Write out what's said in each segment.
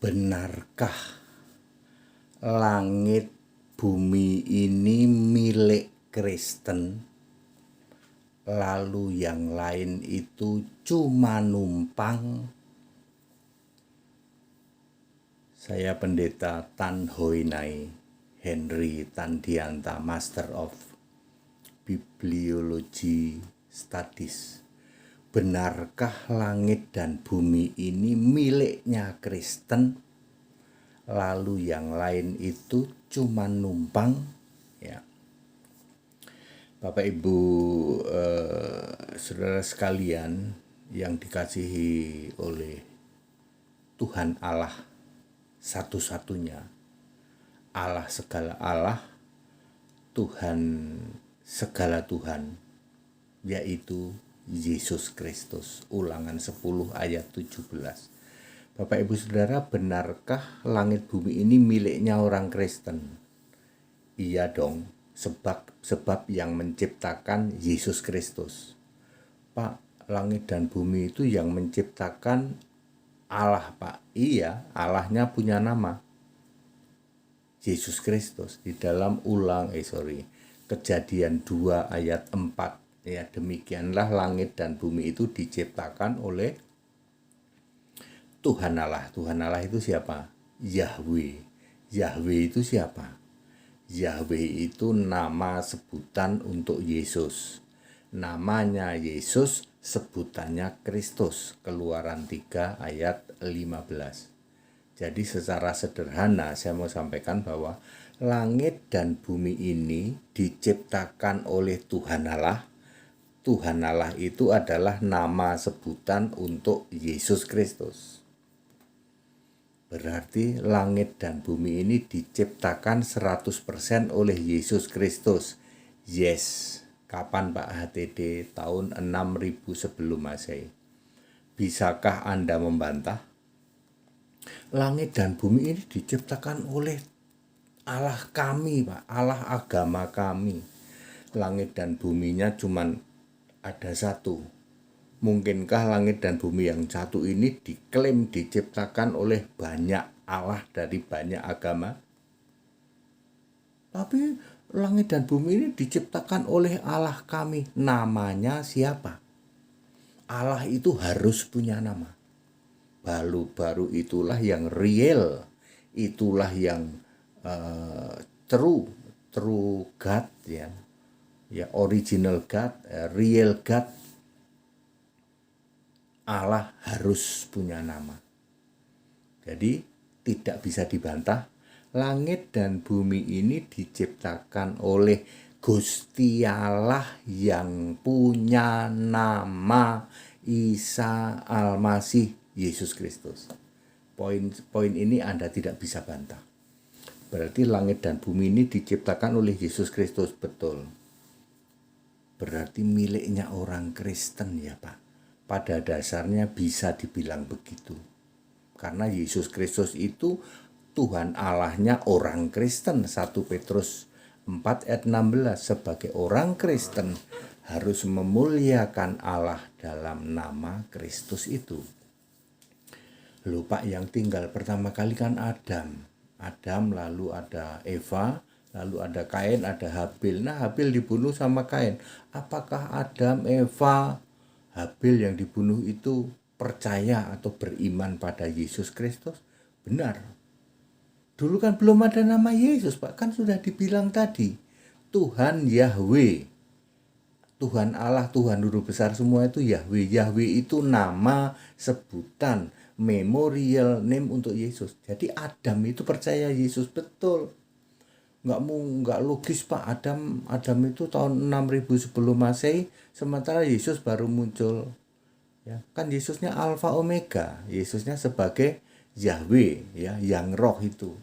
Benarkah langit bumi ini milik Kristen, lalu yang lain itu cuma numpang? Saya Pendeta Tan Hoi Nai Henry Tandianta, Master of Bibliology Studies. Benarkah langit dan bumi ini miliknya Kristen, lalu yang lain itu cuma numpang? Ya, Bapak Ibu, saudara sekalian yang dikasihi oleh Tuhan Allah satu-satunya, Allah segala Allah, Tuhan segala Tuhan, yaitu Yesus Kristus. Ulangan 10 ayat 17. Bapak Ibu Saudara, benarkah langit bumi ini miliknya orang Kristen? Iya dong, sebab yang menciptakan Yesus Kristus. Pak, langit dan bumi itu yang menciptakan Allah, Pak. Iya, Allahnya punya nama, Yesus Kristus. Di dalam Kejadian 2 ayat 4. Ya, demikianlah langit dan bumi itu diciptakan oleh Tuhan Allah. Tuhan Allah itu siapa? Yahweh. Yahweh itu siapa? Yahweh itu nama sebutan untuk Yesus. Namanya Yesus, sebutannya Kristus. Keluaran 3 ayat 15. Jadi secara sederhana saya mau sampaikan bahwa langit dan bumi ini diciptakan oleh Tuhan Allah. Tuhan Allah itu adalah nama sebutan untuk Yesus Kristus. Berarti langit dan bumi ini diciptakan 100% oleh Yesus Kristus. Yes. Kapan Pak HTD? Tahun 6000 sebelum Masehi. Bisakah Anda membantah? Langit dan bumi ini diciptakan oleh Allah kami, Pak. Allah agama kami. Langit dan buminya cuman ada satu. Mungkinkah langit dan bumi yang satu ini diklaim diciptakan oleh banyak Allah dari banyak agama? Tapi langit dan bumi ini diciptakan oleh Allah kami. Namanya siapa? Allah itu harus punya nama. Baru itulah yang real. Itulah yang true God, ya. Ya, original God, real God. Allah harus punya nama. Jadi tidak bisa dibantah, langit dan bumi ini diciptakan oleh Gusti Allah yang punya nama Isa Al-Masih Yesus Kristus. Poin ini Anda tidak bisa bantah. Berarti langit dan bumi ini diciptakan oleh Yesus Kristus, betul. Berarti miliknya orang Kristen, ya Pak. Pada dasarnya bisa dibilang begitu. Karena Yesus Kristus itu Tuhan Allahnya orang Kristen. 1 Petrus 4 ayat 16. Sebagai orang Kristen harus memuliakan Allah dalam nama Kristus itu. Lupa yang tinggal pertama kali kan Adam, lalu ada Eva, lalu ada Kain, ada Habil. Nah, Habil dibunuh sama Kain. Apakah Adam, Eva, Habil yang dibunuh itu percaya atau beriman pada Yesus Kristus? Benar. Dulu kan belum ada nama Yesus, Pak. Kan sudah dibilang tadi. Tuhan Yahweh. Tuhan Allah, Tuhan Guru Besar semua itu Yahweh. Yahweh itu nama sebutan, memorial name untuk Yesus. Jadi Adam itu percaya Yesus, betul. Nggak logis Pak. Adam itu tahun 6000 sebelum Masehi, sementara Yesus baru muncul. Ya, kan Yesusnya Alfa Omega. Yesusnya sebagai Yahweh, ya, yang roh itu.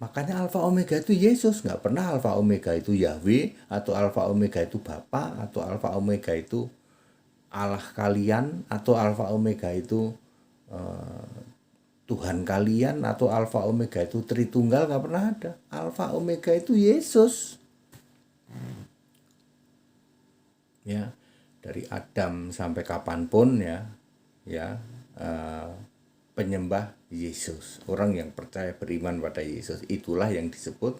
Makanya Alfa Omega itu Yesus, nggak pernah Alfa Omega itu Yahweh, atau Alfa Omega itu Bapa, atau Alfa Omega itu Allah kalian, atau Alfa Omega itu Tuhan kalian, atau Alfa Omega itu Tritunggal. Nggak pernah ada. Alfa Omega itu Yesus. Ya, dari Adam sampai kapanpun, ya, penyembah Yesus, orang yang percaya beriman pada Yesus. Itulah yang disebut,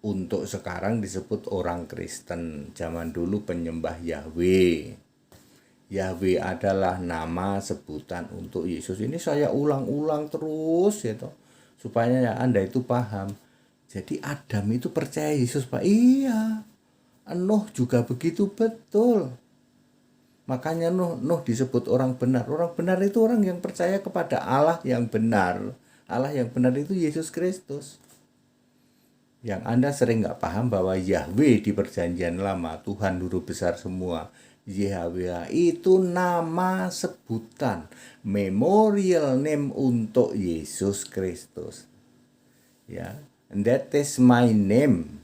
untuk sekarang disebut orang Kristen. Zaman dulu penyembah Yahweh. Yahweh adalah nama sebutan untuk Yesus. Ini saya ulang-ulang terus ya toh, supaya ya Anda itu paham. Jadi Adam itu percaya Yesus, Pak. Iya. Nuh juga begitu, betul. Makanya Nuh disebut orang benar. Orang benar itu orang yang percaya kepada Allah yang benar. Allah yang benar itu Yesus Kristus. Yang Anda sering nggak paham bahwa Yahweh di perjanjian lama, Tuhan huruf besar semua. Yahweh itu nama sebutan, memorial name untuk Yesus Kristus. Ya, and that is my name.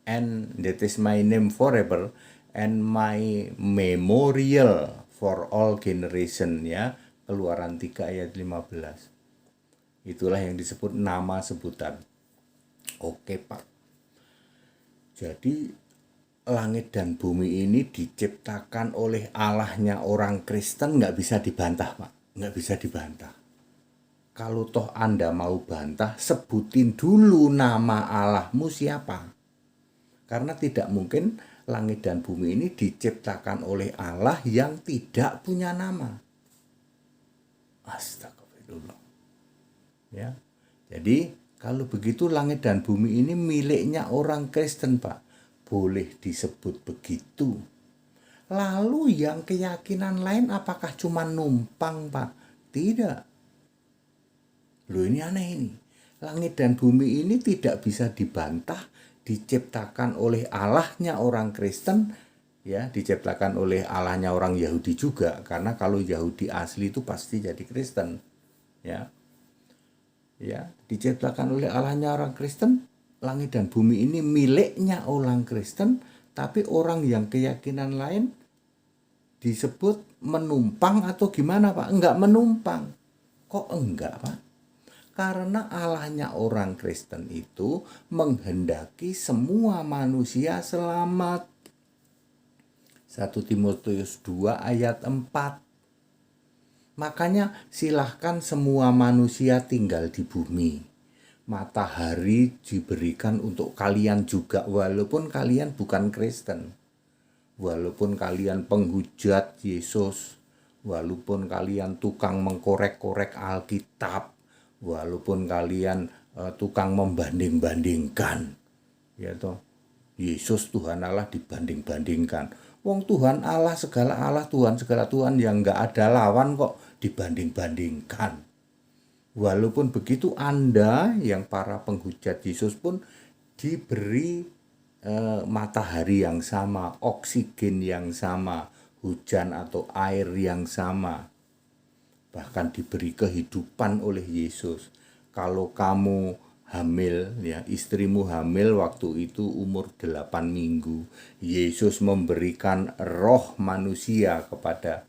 And that is my name forever, and my memorial for all generation, ya. Keluaran 3 ayat 15. Itulah yang disebut nama sebutan. Oke, Pak. Jadi langit dan bumi ini diciptakan oleh Allahnya orang Kristen, nggak bisa dibantah, Pak. Nggak bisa dibantah. Kalau toh Anda mau bantah, sebutin dulu nama Allahmu siapa. Karena tidak mungkin langit dan bumi ini diciptakan oleh Allah yang tidak punya nama. Astagfirullah. Ya. Jadi kalau begitu langit dan bumi ini miliknya orang Kristen, Pak. Boleh disebut begitu. Lalu yang keyakinan lain apakah cuma numpang, Pak? Tidak. Loh, ini aneh ini. Langit dan bumi ini tidak bisa dibantah, diciptakan oleh Allahnya orang Kristen, ya, diciptakan oleh Allahnya orang Yahudi juga, karena kalau Yahudi asli itu pasti jadi Kristen, ya. Ya, diciptakan oleh Allahnya orang Kristen. Langit dan bumi ini miliknya orang Kristen, tapi orang yang keyakinan lain disebut menumpang atau gimana, Pak? Enggak menumpang. Kok enggak, Pak? Karena Allahnya orang Kristen itu menghendaki semua manusia selamat. 1 Timotius 2 ayat 4. Makanya silahkan semua manusia tinggal di bumi. Matahari diberikan untuk kalian juga, walaupun kalian bukan Kristen. Walaupun kalian penghujat Yesus, walaupun kalian tukang mengkorek-korek Alkitab, walaupun kalian tukang membanding-bandingkan, ya toh, Yesus Tuhan Allah dibanding-bandingkan. Wong Tuhan Allah segala Allah, Tuhan segala Tuhan, yang nggak ada lawan kok dibanding-bandingkan. Walaupun begitu, Anda yang para penghujat Yesus pun diberi matahari yang sama, oksigen yang sama, hujan atau air yang sama. Bahkan diberi kehidupan oleh Yesus. Kalau kamu hamil, ya, istrimu hamil waktu itu umur 8 minggu, Yesus memberikan roh manusia kepada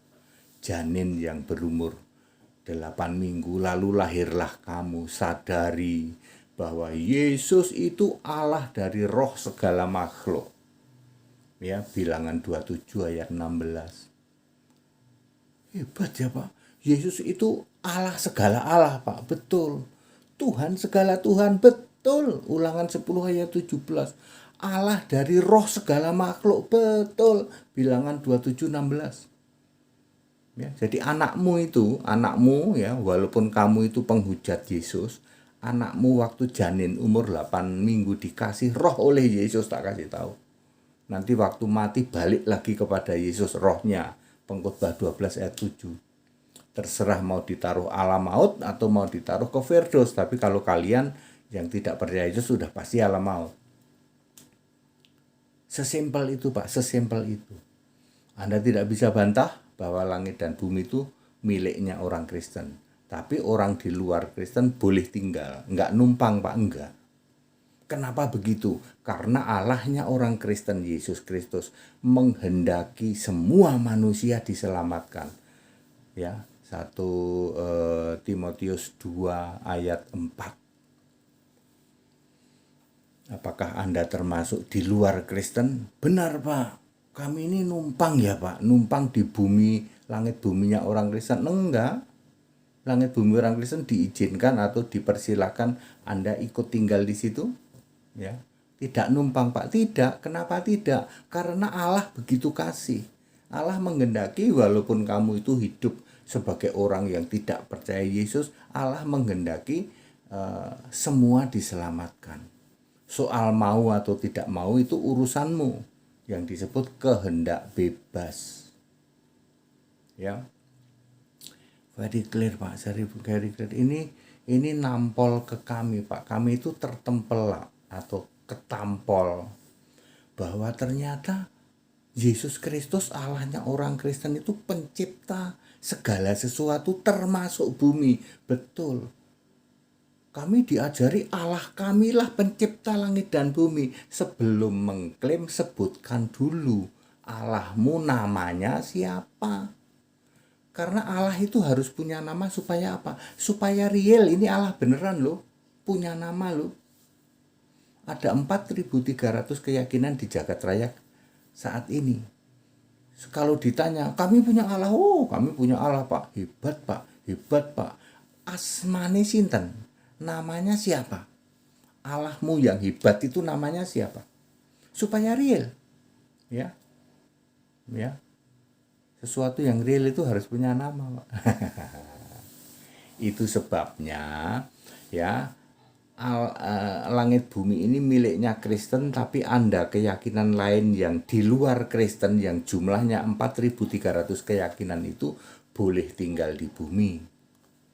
janin yang berumur 8 minggu, lalu lahirlah kamu. Sadari bahwa Yesus itu Allah dari roh segala makhluk. Ya, Bilangan 27 ayat 16. Hebat ya, Pak. Yesus itu Allah segala Allah, Pak. Betul. Tuhan segala Tuhan, betul. Ulangan 10 ayat 17. Allah dari roh segala makhluk, betul. Bilangan 27 16. Ya, jadi anakmu ya, walaupun kamu itu penghujat Yesus, anakmu waktu janin umur 8 minggu dikasih roh oleh Yesus, tak kasih tahu. Nanti waktu mati balik lagi kepada Yesus rohnya. Pengkhotbah 12 ayat 7. Terserah mau ditaruh alam maut atau mau ditaruh ke Firdaus. Tapi kalau kalian yang tidak percaya Yesus sudah pasti alam maut. Sesimpel itu, Pak, sesimpel itu. Anda tidak bisa bantah bahwa langit dan bumi itu miliknya orang Kristen. Tapi orang di luar Kristen boleh tinggal. Enggak numpang, Pak, enggak. Kenapa begitu? Karena Allahnya orang Kristen, Yesus Kristus, menghendaki semua manusia diselamatkan. Ya, 1 Timotius 2 ayat 4. Apakah Anda termasuk di luar Kristen? Benar, Pak. Kami ini numpang ya, Pak. Numpang di bumi, langit buminya orang Kristen. Enggak. langit bumi orang Kristen diizinkan atau dipersilakan Anda ikut tinggal di situ? Ya, tidak numpang Pak, tidak. Kenapa tidak? Karena Allah begitu kasih. Allah menghendaki walaupun kamu itu hidup sebagai orang yang tidak percaya Yesus, Allah menghendaki semua diselamatkan. Soal mau atau tidak mau itu urusanmu, yang disebut kehendak bebas. Ya, very clear Pak, very clear. Ini nampol ke kami Pak. Kami itu tertempel atau ketampol bahwa ternyata Yesus Kristus Allahnya orang Kristen itu pencipta segala sesuatu termasuk bumi. Betul. Kami diajari Allah kamilah pencipta langit dan bumi. Sebelum mengklaim sebutkan dulu Allahmu namanya siapa. Karena Allah itu harus punya nama supaya apa? Supaya real, ini Allah beneran loh, punya nama loh. Ada 4.300 keyakinan di jagat raya saat ini. Kalau ditanya, kami punya Allah, oh kami punya Allah Pak, hebat Pak, hebat Pak. Asmane sinten? Namanya siapa? Allahmu yang hebat itu namanya siapa? Supaya real. Ya. Ya. Sesuatu yang real itu harus punya nama, Pak. Itu sebabnya ya langit bumi ini miliknya Kristen, tapi Anda keyakinan lain yang di luar Kristen yang jumlahnya 4.300 keyakinan itu boleh tinggal di bumi.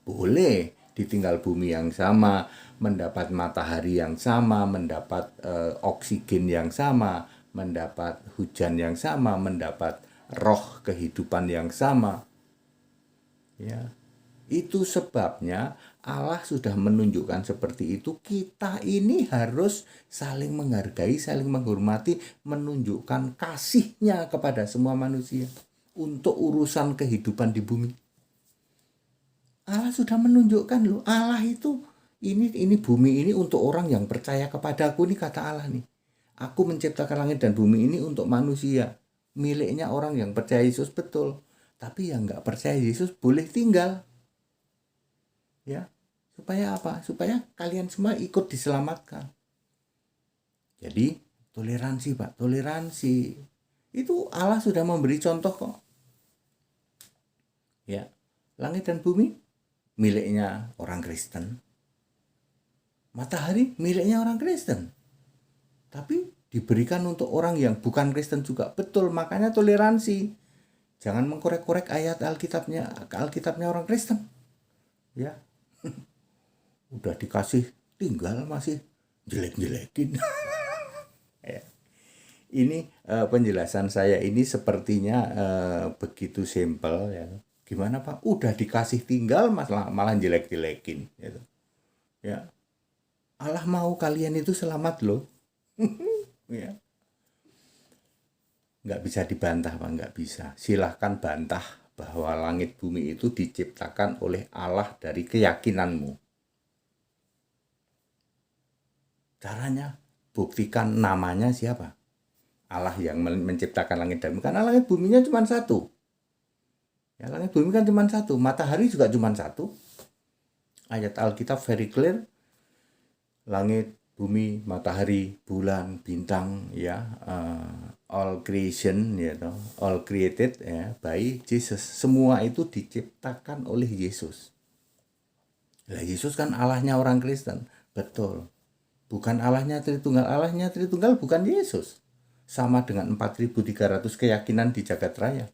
Boleh ditinggal bumi yang sama, mendapat matahari yang sama, mendapat oksigen yang sama, mendapat hujan yang sama, mendapat roh kehidupan yang sama. Ya. Itu sebabnya Allah sudah menunjukkan seperti itu. Kita ini harus saling menghargai, saling menghormati, menunjukkan kasihnya kepada semua manusia untuk urusan kehidupan di bumi. Allah sudah menunjukkan loh, Allah itu ini bumi ini untuk orang yang percaya kepada aku, nih kata Allah nih. Aku menciptakan langit dan bumi ini untuk manusia, miliknya orang yang percaya Yesus, betul. Tapi yang nggak percaya Yesus boleh tinggal. Ya, supaya apa? Supaya kalian semua ikut diselamatkan. Jadi toleransi Pak, toleransi. Itu Allah sudah memberi contoh kok. Ya, langit dan bumi miliknya orang Kristen. Matahari miliknya orang Kristen. Tapi diberikan untuk orang yang bukan Kristen juga. Betul, makanya toleransi. Jangan mengkorek-korek ayat Alkitabnya orang Kristen. Ya. Udah dikasih tinggal masih jelek-jelekin. Ya. Ini penjelasan saya ini sepertinya begitu simpel ya. Gimana Pak? Udah dikasih tinggal malah jelek-jelekin gitu. Ya. Allah mau kalian itu selamat loh. Ya. Nggak bisa dibantah Pak, nggak bisa. Silahkan bantah bahwa langit bumi itu diciptakan oleh Allah dari keyakinanmu. Caranya, buktikan namanya siapa. Allah yang menciptakan langit dan bumi. Karena langit buminya cuma satu. Ya, langit bumi kan cuma satu. Matahari juga cuma satu. Ayat Alkitab very clear. Langit, bumi, matahari, bulan, bintang, ya, all creation, ya, all created, ya, by Jesus. Semua itu diciptakan oleh Yesus. Nah, Yesus kan Allahnya orang Kristen, betul. Bukan Allahnya Tritunggal bukan Yesus. Sama dengan 4.300 keyakinan di jagat raya.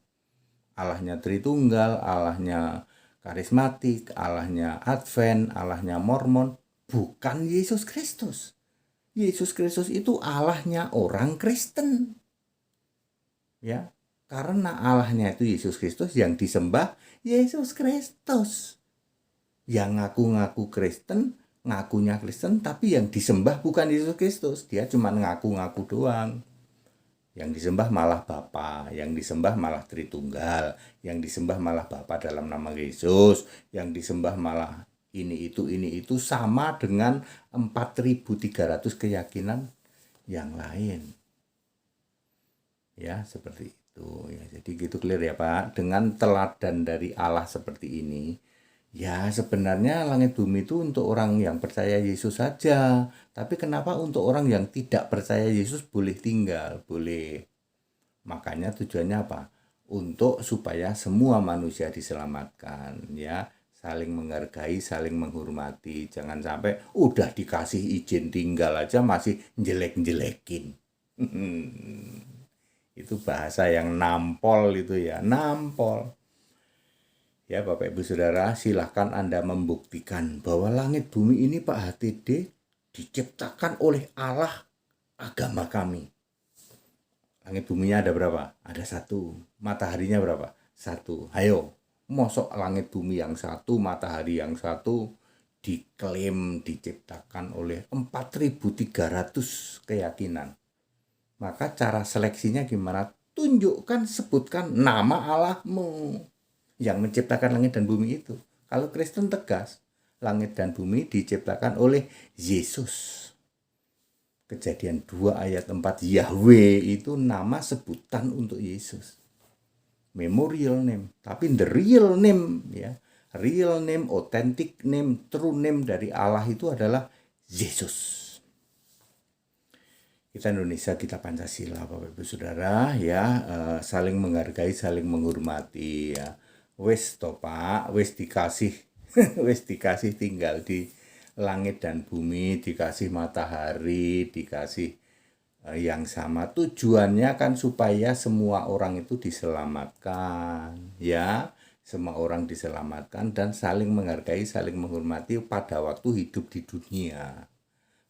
Allahnya Tritunggal, Allahnya karismatik, Allahnya Advent, Allahnya Mormon, bukan Yesus Kristus. Yesus Kristus itu Allahnya orang Kristen. Ya, karena Allahnya itu Yesus Kristus, yang disembah Yesus Kristus. Yang ngaku-ngaku Kristen, ngakunya Kristen, tapi yang disembah bukan Yesus Kristus. Dia cuma ngaku-ngaku doang. Yang disembah malah Bapa, yang disembah malah Tritunggal, yang disembah malah Bapa dalam nama Yesus, yang disembah malah ini itu sama dengan 4.300 keyakinan yang lain. Ya, seperti itu ya. Jadi gitu clear ya Pak. Dengan teladan dari Allah seperti ini, Ya, sebenarnya langit bumi itu untuk orang yang percaya Yesus saja. Tapi kenapa untuk orang yang tidak percaya Yesus boleh tinggal? Boleh. Makanya tujuannya apa? Untuk supaya semua manusia diselamatkan, ya. Saling menghargai, saling menghormati. Jangan sampai udah dikasih izin tinggal aja masih jelek-jelekin. Itu bahasa yang nampol itu ya, nampol. Ya Bapak Ibu Saudara, silahkan Anda membuktikan bahwa langit bumi ini Pak HTD diciptakan oleh Allah agama kami. Langit buminya ada berapa? Ada satu. Mataharinya berapa? Satu. Ayo, mosok langit bumi yang satu, matahari yang satu diklaim diciptakan oleh 4.300 keyakinan. Maka cara seleksinya gimana? Tunjukkan, sebutkan nama Allahmu yang menciptakan langit dan bumi itu. Kalau Kristen tegas, langit dan bumi diciptakan oleh Yesus. Kejadian 2 ayat 4, Yahweh itu nama sebutan untuk Yesus. Memorial name, tapi the real name ya. Real name, authentic name, true name dari Allah itu adalah Yesus. Kita Indonesia, kita Pancasila, Bapak Ibu Saudara ya, saling menghargai, saling menghormati ya. Wes to Pak, wes dikasih wes dikasih tinggal di langit dan bumi, dikasih matahari, dikasih yang sama. Tujuannya kan supaya semua orang itu diselamatkan ya. Semua orang diselamatkan dan saling menghargai, saling menghormati pada waktu hidup di dunia.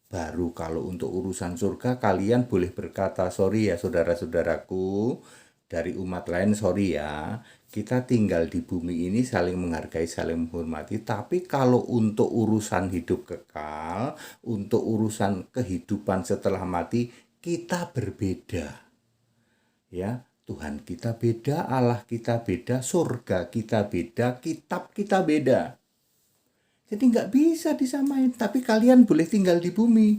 Baru kalau untuk urusan surga kalian boleh berkata, sorry ya saudara-saudaraku, dari umat lain sorry ya, kita tinggal di bumi ini saling menghargai, saling menghormati. Tapi kalau untuk urusan hidup kekal, untuk urusan kehidupan setelah mati, kita berbeda. Ya, Tuhan kita beda, Allah kita beda, surga kita beda, kitab kita beda. Jadi nggak bisa disamain. Tapi kalian boleh tinggal di bumi.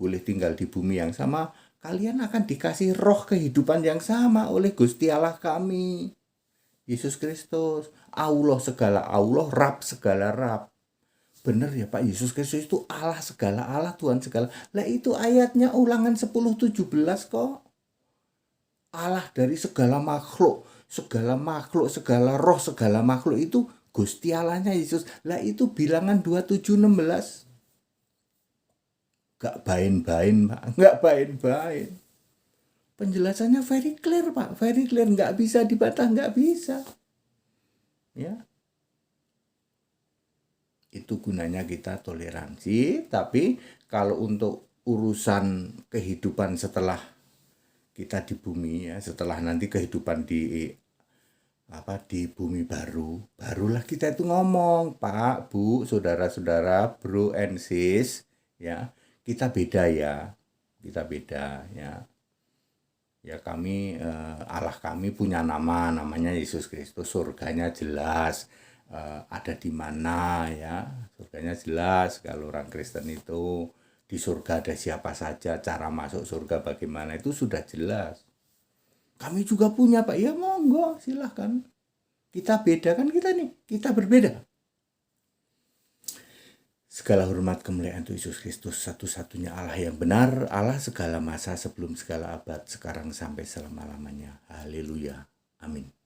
Boleh tinggal di bumi yang sama. Kalian akan dikasih roh kehidupan yang sama oleh Gusti Allah kami. Yesus Kristus. Allah segala Allah, Rab segala Rab. Benar ya Pak, Yesus Kristus itu Allah segala Allah, Tuhan segala. Lah itu ayatnya Ulangan 10:17 kok. Allah dari segala makhluk, segala roh, segala makhluk itu Gusti Allahnya Yesus. Lah itu Bilangan 27:16. Gak bain-bain Pak, gak bain-bain. Penjelasannya very clear Pak, very clear. Gak bisa dibantah, gak bisa. Ya, itu gunanya kita toleransi. Tapi kalau untuk urusan kehidupan setelah kita di bumi ya, setelah nanti kehidupan di bumi barulah kita itu ngomong, Pak, Bu, saudara-saudara, bro and sis, ya, kita beda ya, ya kami, Allah kami punya namanya Yesus Kristus, surganya jelas, ada di mana ya, surganya jelas. Kalau orang Kristen itu di surga ada siapa saja, cara masuk surga bagaimana itu sudah jelas. Kami juga punya Pak, ya monggo silahkan. Kita beda kan, kita berbeda. Segala hormat kemuliaan untuk Yesus Kristus, satu-satunya Allah yang benar, Allah segala masa sebelum segala abad, sekarang sampai selama-lamanya. Haleluya. Amin.